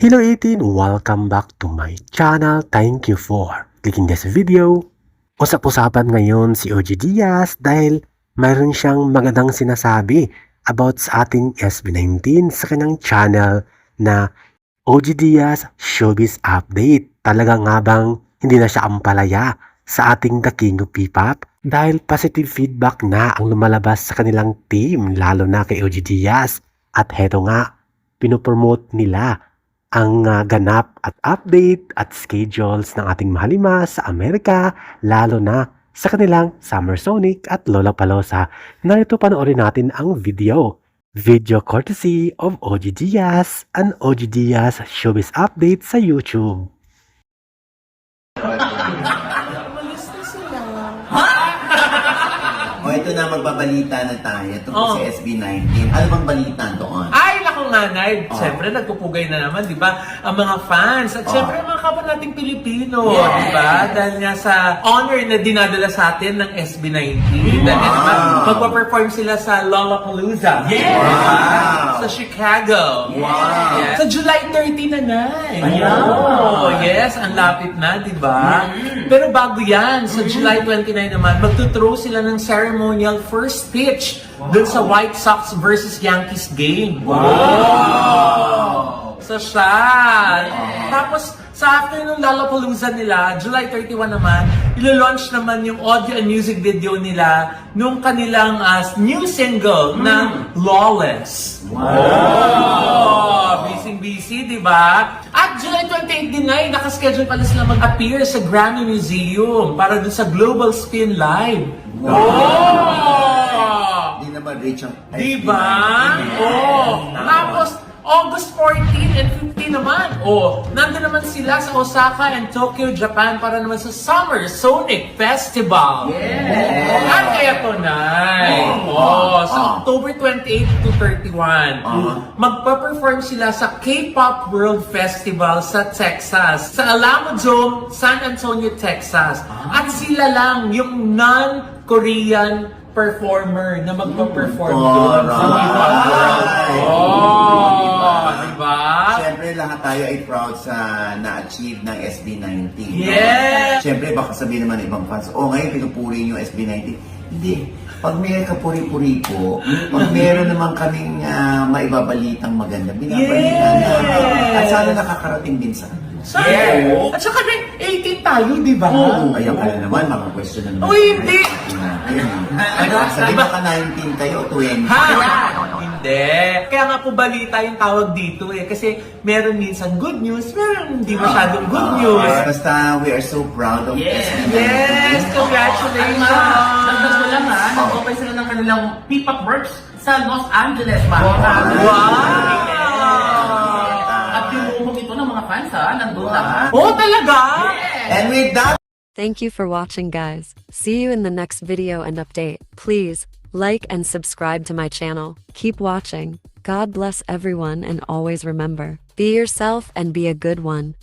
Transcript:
Hello 18! Welcome back to my channel. Thank you for clicking this video. Usap-usapan ngayon si OG Diaz dahil mayroon siyang magandang sinasabi about sa ating SB19 sa kanyang channel na OG Diaz Showbiz Update. Talaga nga bang hindi na siya ampalaya sa ating The King of P-Pop? Dahil positive feedback na ang lumalabas sa kanilang team, lalo na kay OG Diaz. At heto nga, pinopromote nila ang ganap at update at schedules ng ating mahalima sa Amerika, lalo na sa kanilang Summer Sonic at Lollapalooza. Narito panoorin natin ang video. Video courtesy of OG Diaz and OG Diaz Showbiz Update sa YouTube. O ito na, magbabalita na tayo tungkol sa SB19. Ano bang balita doon? Ay, naku nanay. Siyempre, nagpupugay na naman, di ba? Ang mga fans. At siyempre, ang mga kapwa nating Pilipino, di ba? Dahil nga sa honor na dinadala sa atin ng SB19. Dahil nga naman, magpa-perform sila sa Lollapalooza. Sa Chicago. Sa July 30 na, nay. Oh, yes, ang lapit na, di ba? Pero bago yan, sa July 29 naman, magtuthrow sila ng ceremonial first pitch dun sa White Sox versus Yankees game. Wow! Sa Shad. Tapos, sa afternoon Lollapalooza nila, July 31 naman, ilo-launch naman yung audio and music video nila nung kanilang new single na Lawless. Wow! Busy, di ba? At July 28 din ay nakaschedule pala sila mag-appear sa Grammy Museum para dun sa Global Spin Live. Oh! Di na ba reach ang Diba? Oh! Tapos, August 14 and 15 naman. Oh, nandun naman sila sa Osaka and Tokyo, Japan para naman sa Summer Sonic Festival. Yeah! Ano kaya to, Nay? Sa October 28 to 31, magpa-perform sila sa K-Pop World Festival sa Texas, sa Alamo Dome, San Antonio, Texas. At sila lang yung non-Korean performer na magpa-perform doon sa K-Pop World. Diba? Siyempre, lahat tayo ay proud sa na-achieve ng SB19. Yes! Siyempre, baka sabihin naman ng ibang fans, ngayon pinupuri niyo SB19. Hindi. Pag may kapuri-puri po, pag meron naman kaming maibabalitang maganda, binabalita na. At sana nakakarating din sa At saka may 18 tayo, di ba? Ayan ka na naman, mga question na naman. Uy, hindi! Sabi baka 19 kayo, 20. Hindi. Kaya nga po balita yung tawag dito kasi meron minsan good news, meron hindi masyadong good news. Basta we are so proud of SB19. Yes! Congratulations! Nagdas ko lang nag-open sila ng kanilang P-Pop Works sa Los Angeles, Wow! At yung ito ng mga fans, nandun na. Oh, talaga? And with that, Thank you for watching, guys. See you in the next video and update. Please like and subscribe to my channel. Keep watching. God bless everyone and always remember, be yourself and be a good one.